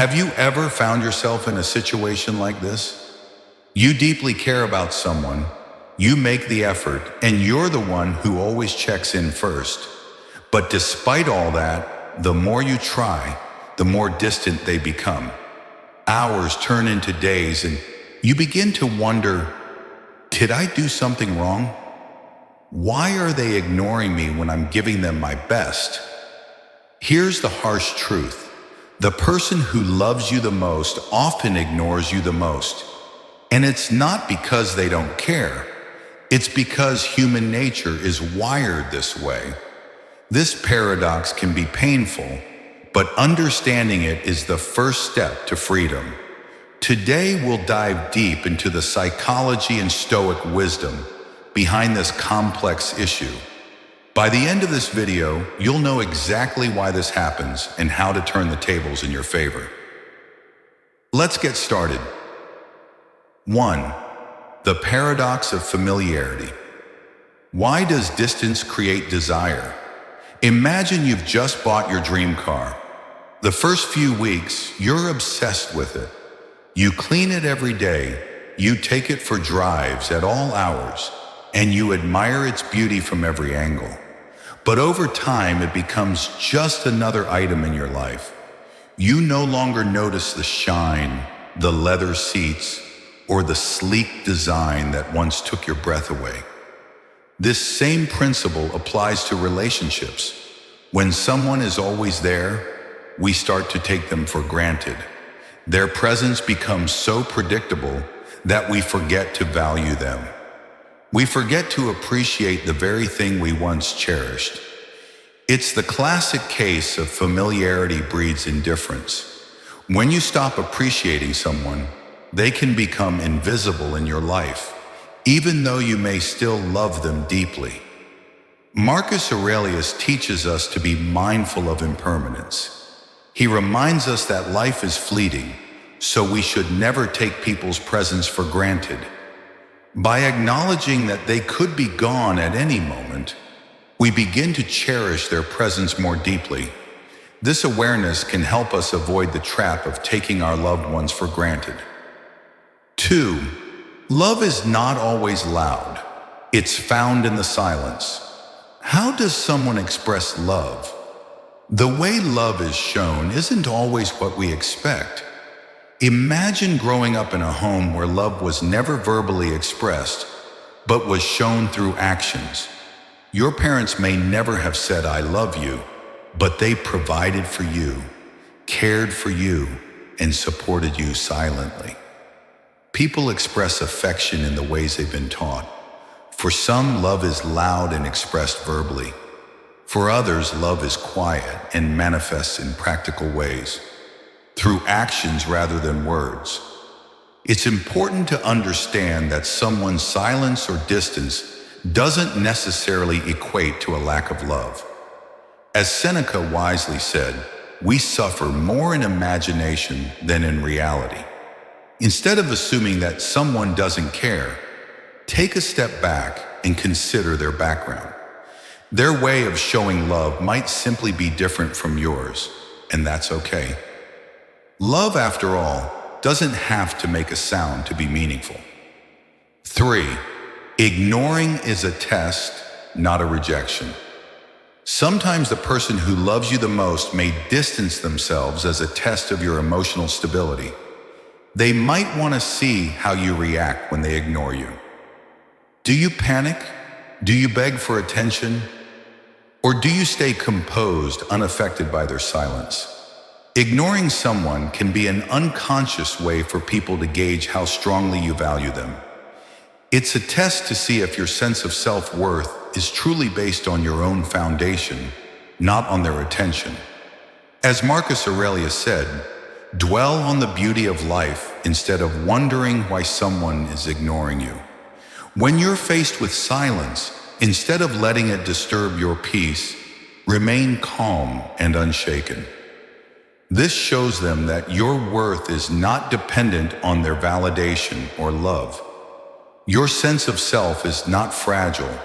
Have you ever found yourself in a situation like this? You deeply care about someone, you make the effort, and you're the one who always checks in first. But despite all that, the more you try, the more distant they become. Hours turn into days, and you begin to wonder, did I do something wrong? Why are they ignoring me when I'm giving them my best? Here's the harsh truth. The person who loves you the most often ignores you the most. And it's not because they don't care. It's because human nature is wired this way. This paradox can be painful, but understanding it is the first step to freedom. Today we'll dive deep into the psychology and Stoic wisdom behind this complex issue. By the end of this video, you'll know exactly why this happens and how to turn the tables in your favor. Let's get started. 1. The paradox of familiarity. Why does distance create desire? Imagine you've just bought your dream car. The first few weeks, you're obsessed with it. You clean it every day, you take it for drives at all hours, and you admire its beauty from every angle. But over time, it becomes just another item in your life. You no longer notice the shine, the leather seats, or the sleek design that once took your breath away. This same principle applies to relationships. When someone is always there, we start to take them for granted. Their presence becomes so predictable that we forget to value them. We forget to appreciate the very thing we once cherished. It's the classic case of familiarity breeds indifference. When you stop appreciating someone, they can become invisible in your life, even though you may still love them deeply. Marcus Aurelius teaches us to be mindful of impermanence. He reminds us that life is fleeting, so we should never take people's presence for granted. By acknowledging that they could be gone at any moment, we begin to cherish their presence more deeply. This awareness can help us avoid the trap of taking our loved ones for granted. 2. Love is not always loud. It's found in the silence. How does someone express love? The way love is shown isn't always what we expect. Imagine growing up in a home where love was never verbally expressed, but was shown through actions. Your parents may never have said, "I love you," but they provided for you, cared for you, and supported you silently. People express affection in the ways they've been taught. For some, love is loud and expressed verbally. For others, love is quiet and manifests in practical ways, through actions rather than words. It's important to understand that someone's silence or distance doesn't necessarily equate to a lack of love. As Seneca wisely said, we suffer more in imagination than in reality. Instead of assuming that someone doesn't care, take a step back and consider their background. Their way of showing love might simply be different from yours, and that's okay. Love, after all, doesn't have to make a sound to be meaningful. 3. Ignoring is a test, not a rejection. Sometimes the person who loves you the most may distance themselves as a test of your emotional stability. They might want to see how you react when they ignore you. Do you panic? Do you beg for attention? Or do you stay composed, unaffected by their silence? Ignoring someone can be an unconscious way for people to gauge how strongly you value them. It's a test to see if your sense of self-worth is truly based on your own foundation, not on their attention. As Marcus Aurelius said, dwell on the beauty of life instead of wondering why someone is ignoring you. When you're faced with silence, instead of letting it disturb your peace, remain calm and unshaken. This shows them that your worth is not dependent on their validation or love. Your sense of self is not fragile.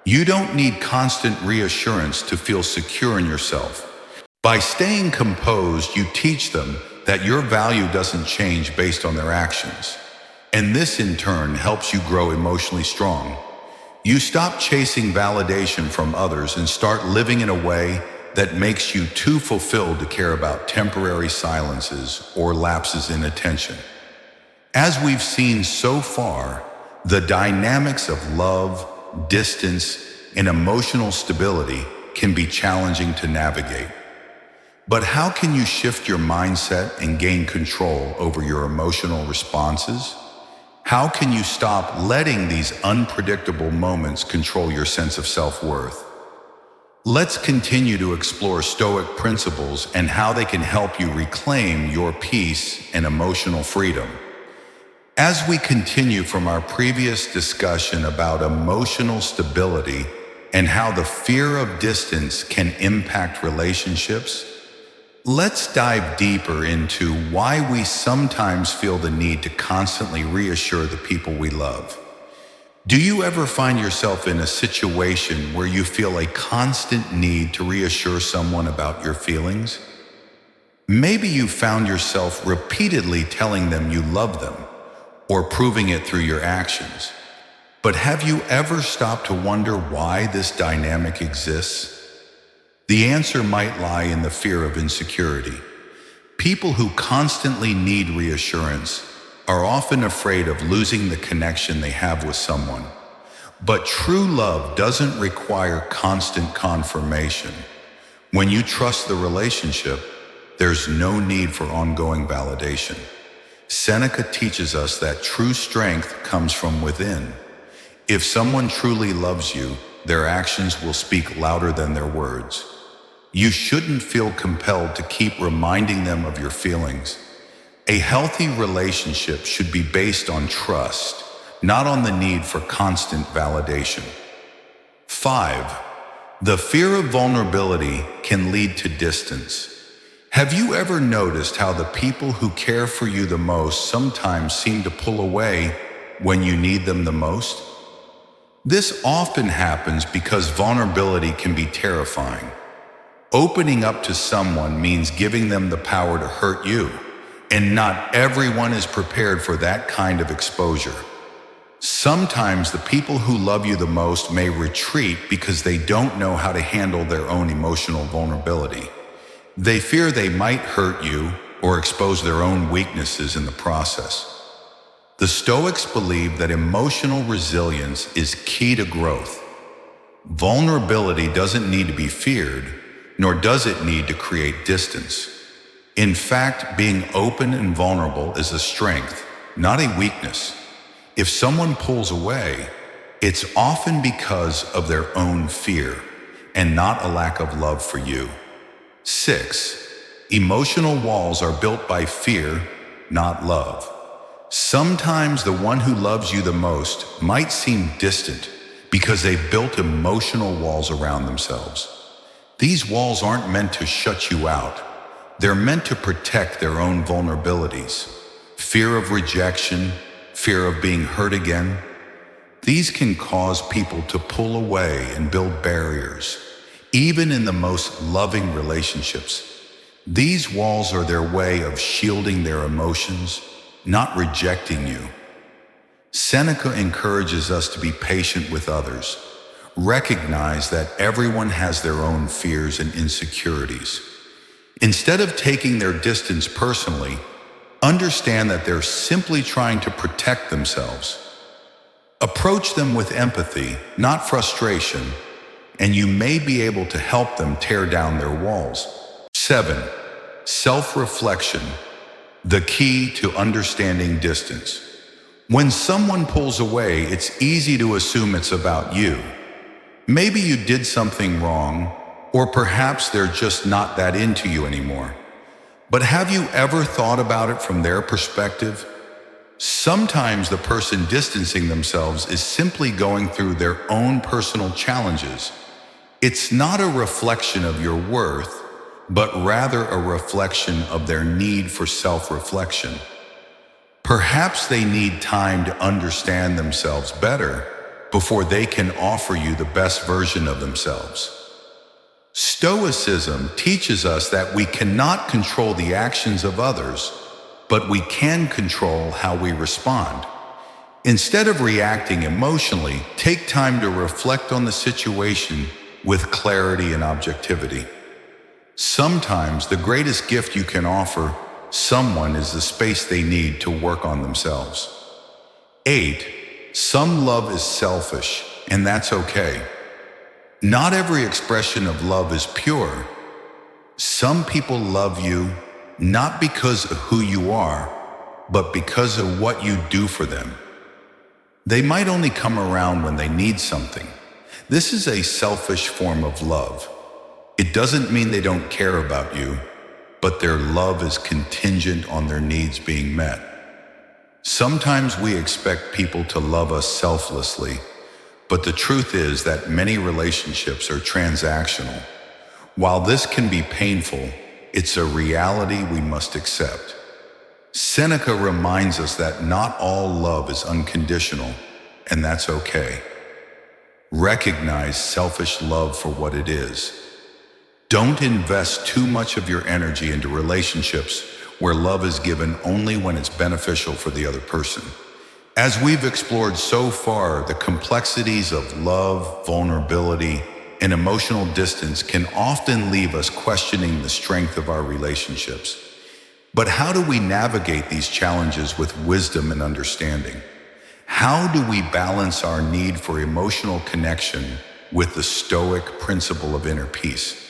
You don't need constant reassurance to feel secure in yourself. By staying composed, you teach them that your value doesn't change based on their actions. And this in turn helps you grow emotionally strong. You stop chasing validation from others and start living in a way that makes you too fulfilled to care about temporary silences or lapses in attention. As we've seen so far, the dynamics of love, distance, and emotional stability can be challenging to navigate. But how can you shift your mindset and gain control over your emotional responses? How can you stop letting these unpredictable moments control your sense of self-worth? Let's continue to explore Stoic principles and how they can help you reclaim your peace and emotional freedom. As we continue from our previous discussion about emotional stability and how the fear of distance can impact relationships, let's dive deeper into why we sometimes feel the need to constantly reassure the people we love. Do you ever find yourself in a situation where you feel a constant need to reassure someone about your feelings? Maybe you found yourself repeatedly telling them you love them, or proving it through your actions. But have you ever stopped to wonder why this dynamic exists? The answer might lie in the fear of insecurity. People who constantly need reassurance are often afraid of losing the connection they have with someone. But true love doesn't require constant confirmation. When you trust the relationship, there's no need for ongoing validation. Seneca teaches us that true strength comes from within. If someone truly loves you, their actions will speak louder than their words. You shouldn't feel compelled to keep reminding them of your feelings. A healthy relationship should be based on trust, not on the need for constant validation. 5. The fear of vulnerability can lead to distance. Have you ever noticed how the people who care for you the most sometimes seem to pull away when you need them the most? This often happens because vulnerability can be terrifying. Opening up to someone means giving them the power to hurt you, and not everyone is prepared for that kind of exposure. Sometimes the people who love you the most may retreat because they don't know how to handle their own emotional vulnerability. They fear they might hurt you or expose their own weaknesses in the process. The Stoics believe that emotional resilience is key to growth. Vulnerability doesn't need to be feared, nor does it need to create distance. In fact, being open and vulnerable is a strength, not a weakness. If someone pulls away, it's often because of their own fear and not a lack of love for you. 6. Emotional walls are built by fear, not love. Sometimes the one who loves you the most might seem distant because they've built emotional walls around themselves. These walls aren't meant to shut you out. They're meant to protect their own vulnerabilities. Fear of rejection, fear of being hurt again. These can cause people to pull away and build barriers, even in the most loving relationships. These walls are their way of shielding their emotions, not rejecting you. Seneca encourages us to be patient with others. Recognize that everyone has their own fears and insecurities. Instead of taking their distance personally, understand that they're simply trying to protect themselves. Approach them with empathy, not frustration, and you may be able to help them tear down their walls. 7. Self-reflection, the key to understanding distance. When someone pulls away, it's easy to assume it's about you. Maybe you did something wrong, or perhaps they're just not that into you anymore. But have you ever thought about it from their perspective? Sometimes the person distancing themselves is simply going through their own personal challenges. It's not a reflection of your worth, but rather a reflection of their need for self-reflection. Perhaps they need time to understand themselves better before they can offer you the best version of themselves. Stoicism teaches us that we cannot control the actions of others, but we can control how we respond. Instead of reacting emotionally, take time to reflect on the situation with clarity and objectivity. Sometimes the greatest gift you can offer someone is the space they need to work on themselves. 8. Some love is selfish, and that's okay. Not every expression of love is pure. Some people love you not because of who you are, but because of what you do for them. They might only come around when they need something. This is a selfish form of love. It doesn't mean they don't care about you, but their love is contingent on their needs being met. Sometimes we expect people to love us selflessly, but the truth is that many relationships are transactional. While this can be painful, it's a reality we must accept. Seneca reminds us that not all love is unconditional, and that's okay. Recognize selfish love for what it is. Don't invest too much of your energy into relationships where love is given only when it's beneficial for the other person. As we've explored so far, the complexities of love, vulnerability, and emotional distance can often leave us questioning the strength of our relationships. But how do we navigate these challenges with wisdom and understanding? How do we balance our need for emotional connection with the Stoic principle of inner peace?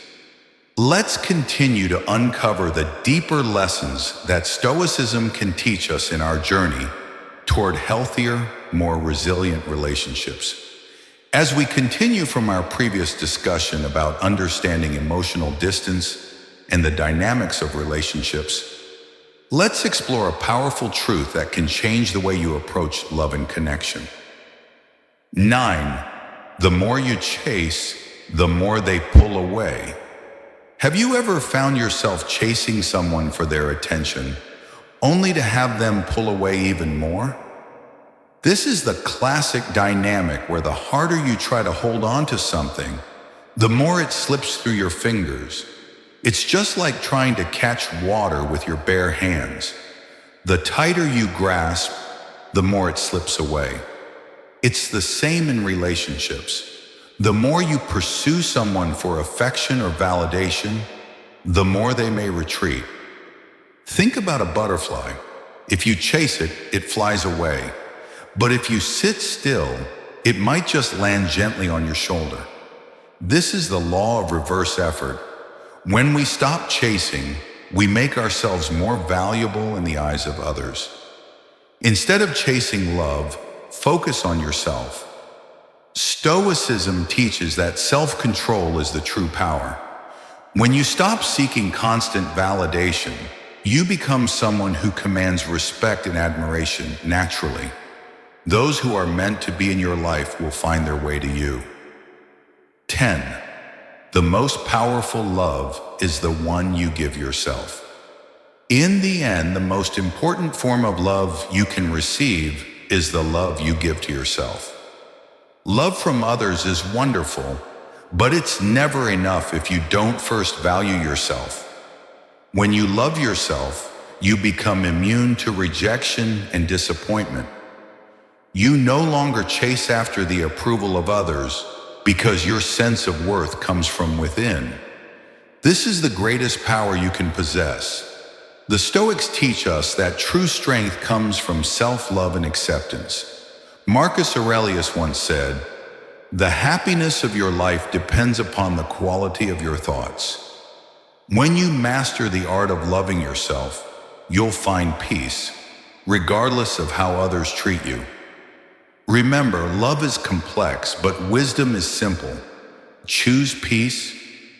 Let's continue to uncover the deeper lessons that Stoicism can teach us in our journey toward healthier, more resilient relationships. As we continue from our previous discussion about understanding emotional distance and the dynamics of relationships, let's explore a powerful truth that can change the way you approach love and connection. 9. The more you chase, the more they pull away. Have you ever found yourself chasing someone for their attention, only to have them pull away even more? This is the classic dynamic where the harder you try to hold on to something, the more it slips through your fingers. It's just like trying to catch water with your bare hands. The tighter you grasp, the more it slips away. It's the same in relationships. The more you pursue someone for affection or validation, the more they may retreat. Think about a butterfly. If you chase it, it flies away. But if you sit still, it might just land gently on your shoulder. This is the law of reverse effort. When we stop chasing, we make ourselves more valuable in the eyes of others. Instead of chasing love, focus on yourself. Stoicism teaches that self-control is the true power. When you stop seeking constant validation, you become someone who commands respect and admiration naturally. Those who are meant to be in your life will find their way to you. 10. The most powerful love is the one you give yourself. In the end, the most important form of love you can receive is the love you give to yourself. Love from others is wonderful, but it's never enough if you don't first value yourself. When you love yourself, you become immune to rejection and disappointment. You no longer chase after the approval of others because your sense of worth comes from within. This is the greatest power you can possess. The Stoics teach us that true strength comes from self-love and acceptance. Marcus Aurelius once said, "The happiness of your life depends upon the quality of your thoughts." When you master the art of loving yourself, you'll find peace, regardless of how others treat you. Remember, love is complex, but wisdom is simple. Choose peace,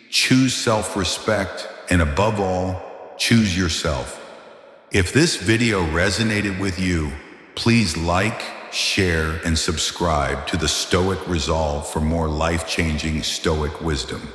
choose self-respect, and above all, choose yourself. If this video resonated with you, please like, share, and subscribe to the Stoic Resolve for more life-changing Stoic wisdom.